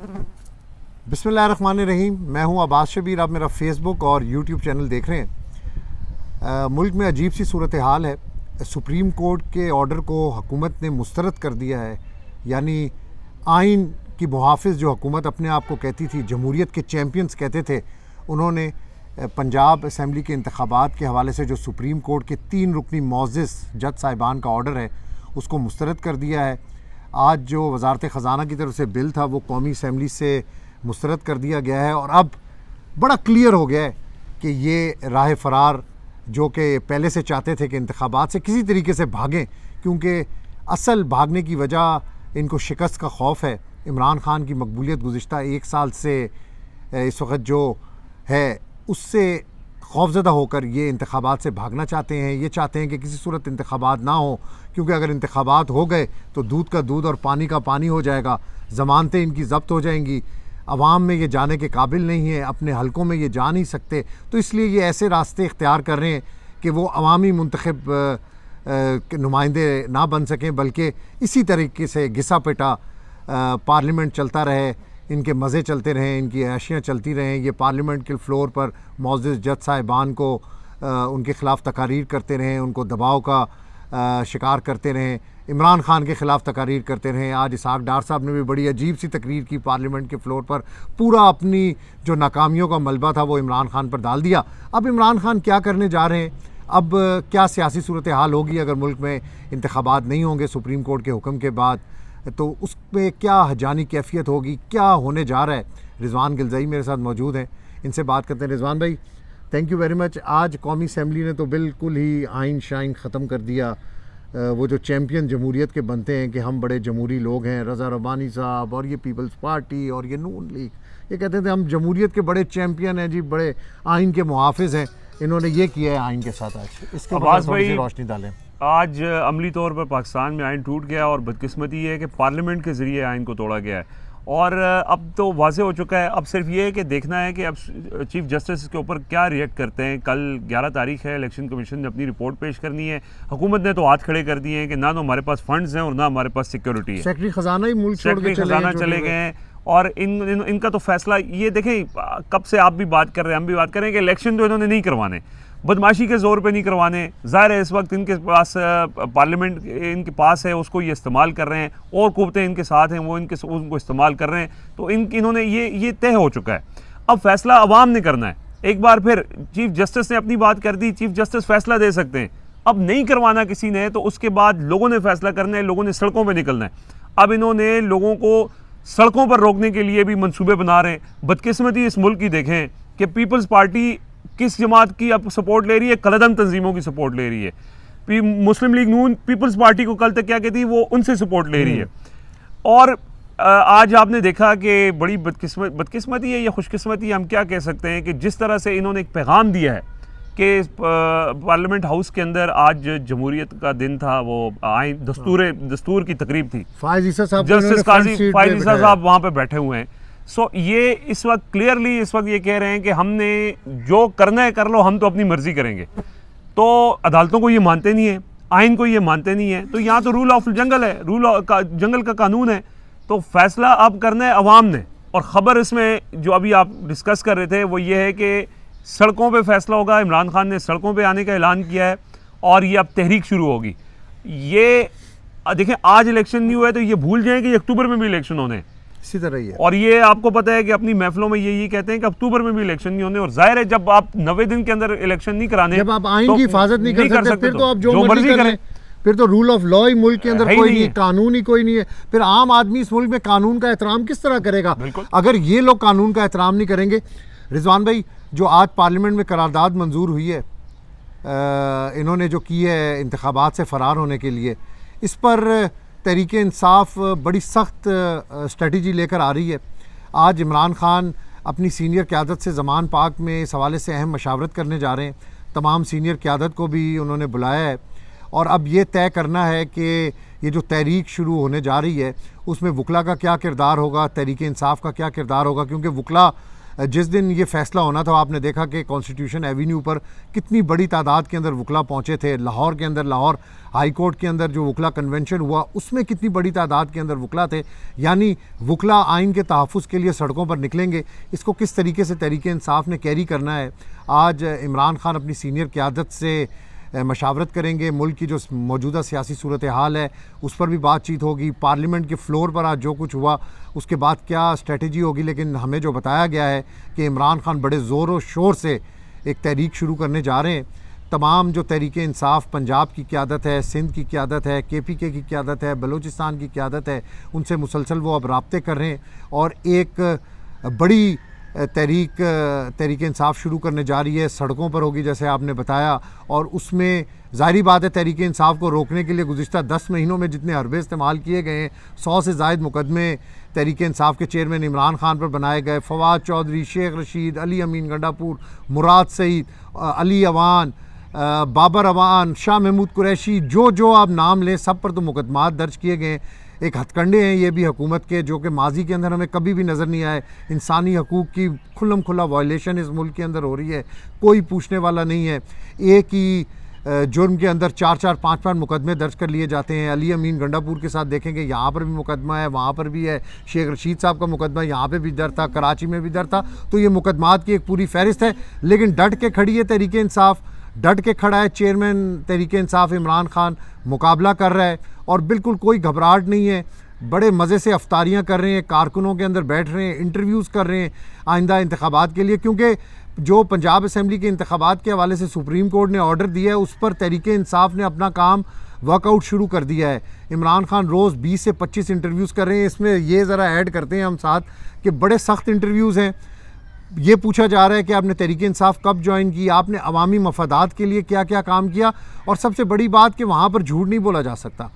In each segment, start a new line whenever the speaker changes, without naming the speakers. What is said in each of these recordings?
बिस्मिल्लाहिर्रहमानिर्रहीम। मैं हूं अब्बास शबीर। आप मेरा फेसबुक और यूट्यूब चैनल देख रहे हैं। मुल्क में अजीब सी सूरत हाल है। सुप्रीम कोर्ट के ऑर्डर को हुकूमत ने मुस्तरद कर दिया है। यानी आइन की मुहाफ़िज़ जो हुकूमत अपने आप को कहती थी, जमहूरियत के चैम्पियंस कहते थे, उन्होंने पंजाब असम्बली के इंतखाबात के हवाले से जो सुप्रीम कोर्ट के 3 रुकनी मोअज़्ज़िज़ जज साहिबान का ऑर्डर है उसको मुस्तरद कर दिया है। आज जो वज़ारत ख़ज़ाना की तरफ से बिल था वो कौमी असम्बली से मुस्तरद कर दिया गया है और अब बड़ा क्लियर हो गया है कि ये राह फ़रार जो कि पहले से चाहते थे कि इंतखाबात से किसी तरीके से भागें, क्योंकि असल भागने की वजह इनको शिकस्त का खौफ है। इमरान खान की मकबूलियत गुज़िश्ता 1 साल से इस वक्त जो है उससे खौफज़दा होकर ये इंतखाबात से भागना चाहते हैं। ये चाहते हैं कि किसी सूरत इंतखाबात ना हो, क्योंकि अगर इंतखाबात हो गए तो दूध का दूध और पानी का पानी हो जाएगा, ज़मानतें इनकी ज़ब्त हो जाएंगी, अवाम में ये जाने के काबिल नहीं है, अपने हलकों में ये जा नहीं सकते। तो इसलिए ये ऐसे रास्ते इख्तियार कर रहे हैं कि वो अवामी मुंतखब नुमाइंदे ना बन सकें, बल्कि इसी तरीके से घिसा पिटा पार्लियामेंट चलता रहे, इनके मज़े चलते रहें, इनकी ऐशियाँ चलती रहें। ये पार्लियामेंट के फ्लोर पर मुअज़्ज़िज़ जज साहिबान को उनके ख़िलाफ़ तकारीर करते रहें, उनको दबाव का शिकार करते रहें, इमरान खान के ख़िलाफ़ तकारीर करते रहें। आज इसहाक़ डार साहब ने भी बड़ी अजीब सी तकरीर की पार्लियामेंट के फ्लोर पर, पूरा अपनी जो नाकामियों का मलबा था वो इमरान खान पर डाल दिया। अब इमरान खान क्या करने जा रहे हैं, अब क्या सियासी सूरत हाल होगी अगर मुल्क में इंतखाबात नहीं होंगे सुप्रीम कोर्ट के हुक्म के बाद, तो उस पर क्या हजानी कैफियत होगी, क्या होने जा रहा है। रिजवान गिलज़ई मेरे साथ मौजूद हैं, इनसे बात करते हैं। रिजवान भाई, थैंक यू वेरी मच। आज कौमी असम्बली ने तो बिल्कुल ही आइन शाइन ख़त्म कर दिया। वो जो चैम्पियन जमहूरियत के बनते हैं कि हम बड़े जमहूरी लोग हैं, रज़ा रब्बानी साहब और ये पीपल्स पार्टी और ये नून लीग, ये कहते थे हम जमहूरियत के बड़े चैम्पियन हैं जी, बड़े आइन के मुहाफ़िज़ हैं। इन्होंने ये किया है आइन के साथ। आज इसके बाद थोड़ी सी रोशनी डालें।
आज अमली तौर पर पाकिस्तान में आइन टूट गया और बदकिस्मती ये है कि पार्लियामेंट के ज़रिए आइन को तोड़ा गया है और अब तो वाज़े हो चुका है। अब सिर्फ ये है कि देखना है कि अब चीफ़ जस्टिस के ऊपर क्या रिएक्ट करते हैं। कल 11 तारीख है, इलेक्शन कमीशन ने अपनी रिपोर्ट पेश करनी है। हुकूमत ने तो हाथ खड़े कर दिए हैं कि ना तो हमारे पास फंड्स हैं और ना हमारे पास सिक्योरिटी है।
सेक्रेटरी ख़जाना ही मुल्क छोड़ के
चले गए हैं और इनका तो फैसला ये देखें, कब से आप भी बात कर रहे हैं, हम भी बात कर रहे हैं कि इलेक्शन तो इन्होंने नहीं करवाने, बदमाशी के ज़ोर पे नहीं करवाने। ज़ाहिर है इस वक्त इनके पास पार्लियामेंट इनके पास है, उसको ये इस्तेमाल कर रहे हैं और कुव्वतें इनके साथ हैं, वो उनको इस्तेमाल कर रहे हैं। तो इन्होंने ये तय हो चुका है। अब फैसला अवाम ने करना है। एक बार फिर चीफ जस्टिस ने अपनी बात कर दी, चीफ जस्टिस फैसला दे सकते हैं। अब नहीं करवाना किसी ने तो उसके बाद लोगों ने फैसला करना है, लोगों ने सड़कों पर निकलना है। अब इन्होंने लोगों को सड़कों पर रोकने के लिए भी मनसूबे बना रहे हैं। बदकिस्मती इस मुल्क की देखें कि पीपल्स पार्टी किस जमात की अब सपोर्ट ले रही है, कलदम तंजीमों की सपोर्ट ले रही है। मुस्लिम लीग नून पीपल्स पार्टी को कल तक क्या कहती है, वो उनसे सपोर्ट ले रही है। और आज आपने देखा कि बड़ी बदकिस्मती है या खुशकिस्मती, हम क्या कह सकते हैं कि जिस तरह से इन्होंने एक पैगाम दिया है कि पार्लियामेंट हाउस के अंदर आज जमहूरियत का दिन था, वो आइन दस्तूर की तकरीब थी, जस्टिस काजी फायज ईसा साहब वहाँ पर बैठे हुए हैं। ये इस वक्त क्लियरली इस वक्त ये कह रहे हैं कि हमने जो करना है कर लो, हम तो अपनी मर्जी करेंगे। तो अदालतों को ये मानते नहीं है, आइन को ये मानते नहीं है। तो यहाँ तो रूल ऑफ जंगल है, जंगल का कानून है। तो फैसला अब करना है अवाम ने। और ख़बर इसमें जो अभी आप डिस्कस कर रहे थे वो ये है कि सड़कों पे फैसला होगा। इमरान खान ने सड़कों पे आने का ऐलान किया है और ये अब तहरीक शुरू होगी। ये देखें, आज इलेक्शन नहीं हुआ है तो ये भूल जाएं कि अक्टूबर में भी इलेक्शन होने
इसी तरह ही है।
और ये आपको पता है कि अपनी महफिलों में यही कहते हैं कि अक्टूबर में भी इलेक्शन नहीं होने। और जाहिर है जब आप 90 दिन के अंदर इलेक्शन नहीं कराने,
जब आप आइन की हिफाजत नहीं कर सकते, फिर तो आप जो मर्जी करें। फिर तो रूल ऑफ लॉ ही मुल्क के अंदर कोई नहीं है, कानून ही कोई नहीं है। फिर आम आदमी इस मुल्क में कानून का एहतराम किस तरह करेगा अगर ये लोग कानून का एहतराम नहीं करेंगे। रिजवान भाई, जो आज पार्लियामेंट में करारदाद मंजूर हुई है, इन्होंने जो की है इंतखाबात से फ़रार होने के लिए, इस पर तहरीक इंसाफ बड़ी सख्त स्ट्रेटजी लेकर आ रही है। आज इमरान खान अपनी सीनियर क़यादत से ज़मान पाक में इस हवाले से अहम मशावरत करने जा रहे हैं। तमाम सीनियर क़यादत को भी उन्होंने बुलाया है और अब ये तय करना है कि ये जो तहरीक शुरू होने जा रही है उसमें वकला का क्या किरदार होगा, तहरीक इंसाफ का क्या किरदार होगा, क्योंकि वकला जिस दिन ये फैसला होना था आपने देखा कि कॉन्स्टिट्यूशन एवेन्यू पर कितनी बड़ी तादाद के अंदर वकला पहुँचे थे। लाहौर के अंदर, लाहौर हाई कोर्ट के अंदर जो वकला कन्वेंशन हुआ उसमें कितनी बड़ी तादाद के अंदर वकला थे। यानी वकला आइन के तहफ़्फ़ुज़ के लिए सड़कों पर निकलेंगे। इसको किस तरीके से तहरीक इंसाफ ने कैरी करना है, आज इमरान खान अपनी सीनियर क़यादत से मशावरत करेंगे। मुल्क की जो मौजूदा सियासी सूरत हाल है उस पर भी बातचीत होगी। पार्लियामेंट के फ्लोर पर आज जो कुछ हुआ उसके बाद क्या स्ट्रेटजी होगी। लेकिन हमें जो बताया गया है कि इमरान खान बड़े ज़ोर और शोर से एक तहरीक शुरू करने जा रहे हैं। तमाम जो तहरीक इंसाफ पंजाब की क़यादत है, सिंध की क़यादत है, KPK की क़यादत है, बलूचिस्तान की क़यादत है, उनसे मुसलसल वो अब राब्ते कर रहे हैं और एक बड़ी तहरीक इंसाफ शुरू करने जा रही है। सड़कों पर होगी जैसे आपने बताया, और उसमें ज़ाहिरी बात है तहरीक इंसाफ को रोकने के लिए गुज़िश्ता 10 महीनों में जितने हरबे इस्तेमाल किए गए हैं, 100 से ज़ायद मुकदमे तहरीक इंसाफ के चेयरमैन इमरान खान पर बनाए गए। फवाद चौधरी, शेख रशीद, अली अमीन गंडापुर, मुराद सईद, अली अवान, बाबर अवान, शाह महमूद कुरैशी, जो आप नाम लें सब पर तो मुकदमात दर्ज किए गए। एक हथकंडे हैं ये भी हुकूमत के जो कि माजी के अंदर हमें कभी भी नज़र नहीं आए। इंसानी हकूक़ की खुल्लम खुल्ला वायलेशन इस मुल्क के अंदर हो रही है, कोई पूछने वाला नहीं है। एक ही जुर्म के अंदर 4-4, 5-5 मुकदमे दर्ज कर लिए जाते हैं। अली अमीन गंडापुर के साथ देखेंगे यहाँ पर भी मुकदमा है, वहाँ पर भी है। शेख रशीद साहब का मुकदमा यहाँ पे भी दर्ज था, कराची में भी दर्ज था। तो ये मुकदमात की एक पूरी फहरिस्त है। लेकिन डट के खड़ी है तहरीक इंसाफ, डट के खड़ा है चेयरमैन तहरीक इंसाफ इमरान खान, मुकाबला कर रहा है और बिल्कुल कोई घबराहट नहीं है। बड़े मज़े से अफ्तारियाँ कर रहे हैं, कारकुनों के अंदर बैठ रहे हैं, इंटरव्यूज़ कर रहे हैं आइंदा इंतखाबात के लिए। क्योंकि जो पंजाब असम्बली के इंतखाबात के हवाले से सुप्रीम कोर्ट ने ऑर्डर दिया है उस पर तहरीक इंसाफ ने अपना काम वर्कआउट शुरू कर दिया है। इमरान खान रोज़ 20 से 25 इंटरव्यूज़ कर रहे हैं। इसमें ये ज़रा ऐड करते हैं हम साथ कि बड़े सख्त इंटरव्यूज़ हैं। ये पूछा जा रहा है कि आपने तहरीक इंसाफ कब ज्वाइन की, आपने अवामी मफादात के लिए क्या क्या काम किया, और सबसे बड़ी बात कि वहाँ पर झूठ नहीं बोला जा सकता।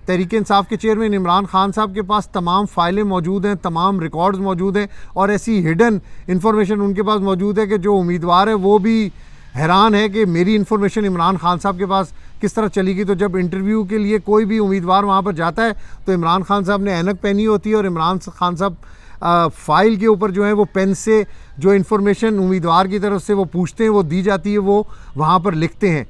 तहरीक इंसाफ के चेयरमैन इमरान खान साहब के पास तमाम फाइलें मौजूद हैं, तमाम रिकॉर्ड्स मौजूद हैं और ऐसी हिडन इंफॉर्मेशन उनके पास मौजूद है कि जो उम्मीदवार है वो भी हैरान है कि मेरी इन्फॉर्मेशन इमरान खान साहब के पास किस तरह चली गई। तो जब इंटरव्यू के लिए कोई भी उम्मीदवार वहाँ पर जाता है तो इमरान खान साहब ने ऐनक पहनी होती है और इमरान खान साहब फ़ाइल के ऊपर जो है वो पेन से जो इन्फॉर्मेशन उम्मीदवार की तरफ से वो पूछते हैं वो दी जाती है, वो वहाँ पर लिखते हैं।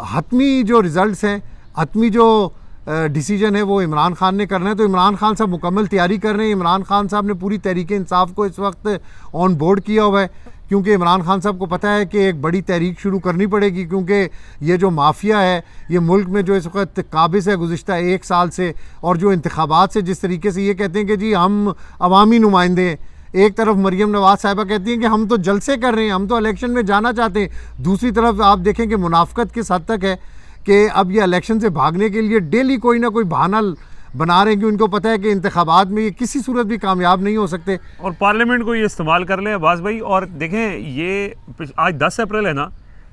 हतमी जो रिज़ल्ट्स हैं, हतमी जो डिसीजन है वो इमरान खान ने करना है। तो इमरान खान साहब मुकम्मल तैयारी कर रहे हैं। इमरान खान साहब ने पूरी तहरीक इंसाफ को इस वक्त ऑन बोर्ड किया हुआ है क्योंकि इमरान खान साहब को पता है कि एक बड़ी तहरीक शुरू करनी पड़ेगी। क्योंकि ये जो माफिया है ये मुल्क में जो इस वक्त काबिज़ है गुज़िश्ता 1 साल से, और जो इंतखाबात से जिस तरीके से ये कहते हैं कि जी हम अवामी नुमाइंदे हैं, एक तरफ मरीम नवाज़ साहिबा कहती हैं कि हम तो जलसे कर रहे हैं, हम तो इलेक्शन में जाना चाहते हैं, दूसरी तरफ आप देखें कि मुनाफकत किस हद तक है कि अब ये इलेक्शन से भागने के लिए डेली कोई ना कोई बहाना बना रहे हैं कि उनको पता है कि इंतखाबात में ये किसी सूरत भी कामयाब नहीं हो सकते
और पार्लियामेंट को ये इस्तेमाल कर लें अब्बास भाई। और देखें ये आज 10 अप्रैल है ना,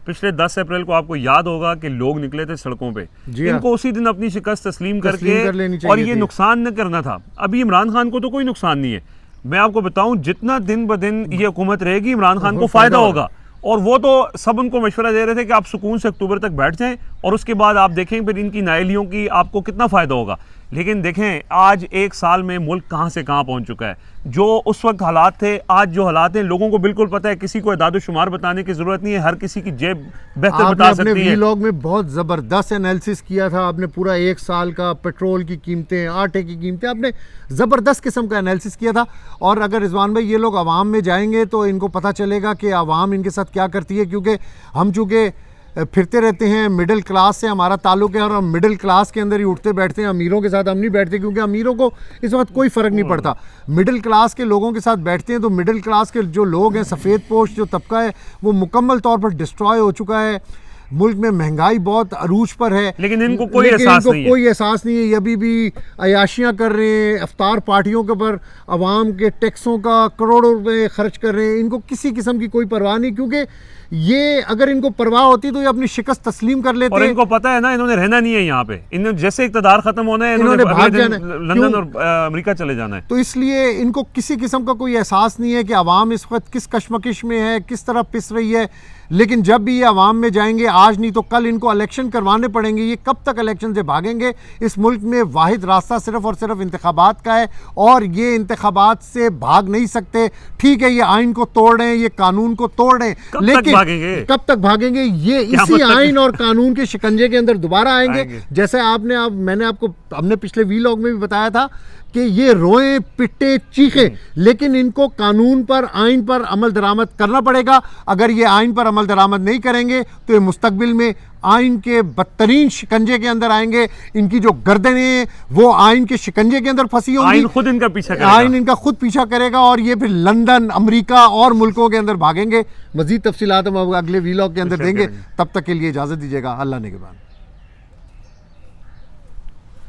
पिछले 10 अप्रैल को आपको याद होगा कि लोग निकले थे सड़कों पे, इनको उसी दिन अपनी शिकस्त तस्लीम करके और ये नुकसान न करना था। अभी इमरान खान को तो कोई नुकसान नहीं है, मैं आपको बताऊं जितना दिन ब दिन ये हुकूमत रहेगी इमरान खान को फायदा होगा। और वो तो सब उनको मशवरा दे रहे थे कि आप सुकून से अक्टूबर तक बैठ जाएं और उसके बाद आप देखें फिर इनकी नाअहलियों की आपको कितना फ़ायदा होगा। लेकिन देखें आज 1 साल में मुल्क कहाँ से कहाँ पहुँच चुका है। जो उस वक्त हालात थे आज जो हालात हैं लोगों को बिल्कुल पता है, किसी को इदाद शुमार बताने की ज़रूरत नहीं है, हर किसी की जेब बेहतर बता सकती है।
आपने व्लॉग में बहुत ज़बरदस्त एनालिसिस किया था, आपने पूरा 1 साल का पेट्रोल की कीमतें, आटे की कीमतें, आपने ज़बरदस्त किस्म का एनालिसिस किया था। और अगर रिजवान भाई ये लोग आवाम में जाएंगे तो इनको पता चलेगा कि आवाम इनके साथ क्या करती है। क्योंकि हम चूँकि फिरते रहते हैं, मिडिल क्लास से हमारा ताल्लुक़ है और हम मिडिल क्लास के अंदर ही उठते बैठते हैं, अमीरों के साथ हम नहीं बैठते क्योंकि अमीरों को इस वक्त कोई फ़र्क नहीं पड़ता। मिडिल क्लास के लोगों के साथ बैठते हैं तो मिडिल क्लास के जो लोग हैं, सफ़ेद पोश जो तबका है वो मुकम्मल तौर पर डिस्ट्रॉय हो चुका है। मुल्क में महंगाई बहुत अरूज पर है,
लेकिन इनको कोई एहसास
नहीं है। ये अभी भी अयाशियाँ कर रहे हैं, अफ्तार पार्टियों के ऊपर आवाम के टैक्सों का करोड़ों रुपए खर्च कर रहे हैं। इनको किसी किस्म की कोई परवाह नहीं, क्योंकि ये अगर इनको परवाह होती तो ये अपनी शिकस्त तस्लीम कर लेते।
और इनको पता है ना इन्होंने रहना नहीं है यहाँ पे, इन्होंने जैसे इक़्तिदार खत्म होना है इन्होंने भाग जाना है, लंदन और अमेरिका चले जाना है।
तो इसलिए इनको किसी किस्म का कोई एहसास नहीं है कि आवाम इस वक्त किस कशमकश में है, किस तरह पिस रही है। लेकिन जब भी ये अवाम में जाएंगे, आज नहीं तो कल इनको इलेक्शन करवाने पड़ेंगे। ये कब तक इलेक्शन से भागेंगे? इस मुल्क में वाहिद रास्ता सिर्फ और सिर्फ इंतखाबात का है और ये इंतखाबात से भाग नहीं सकते। ठीक है, ये आइन को तोड़ रहे हैं, ये कानून को तोड़ रहे हैं, लेकिन कब तक भागेंगे? ये इसी आइन और कानून के शिकंजे के अंदर दोबारा आएंगे। जैसे मैंने आपको हमने पिछले वीलॉग में भी बताया था कि ये रोए पिटे चीखे, लेकिन इनको कानून पर, आइन पर अमल दरामद करना पड़ेगा। अगर ये आइन पर अमल दरामद नहीं करेंगे तो ये मुस्तकबिल में आइन के बदतरीन शिकंजे के अंदर आएंगे। इनकी जो गर्दनें वो आइन के शिकंजे के अंदर फंसी होंगी,
आइन खुद इनका पीछा करेगा,
आइन इनका खुद पीछा करेगा और ये फिर लंदन, अमेरिका और मुल्कों के अंदर भागेंगे। मजीद तफसीलात हम अगले वीलॉग के अंदर देंगे। तब तक के लिए इजाजत दीजिएगा। अल्लाह ने के बाद।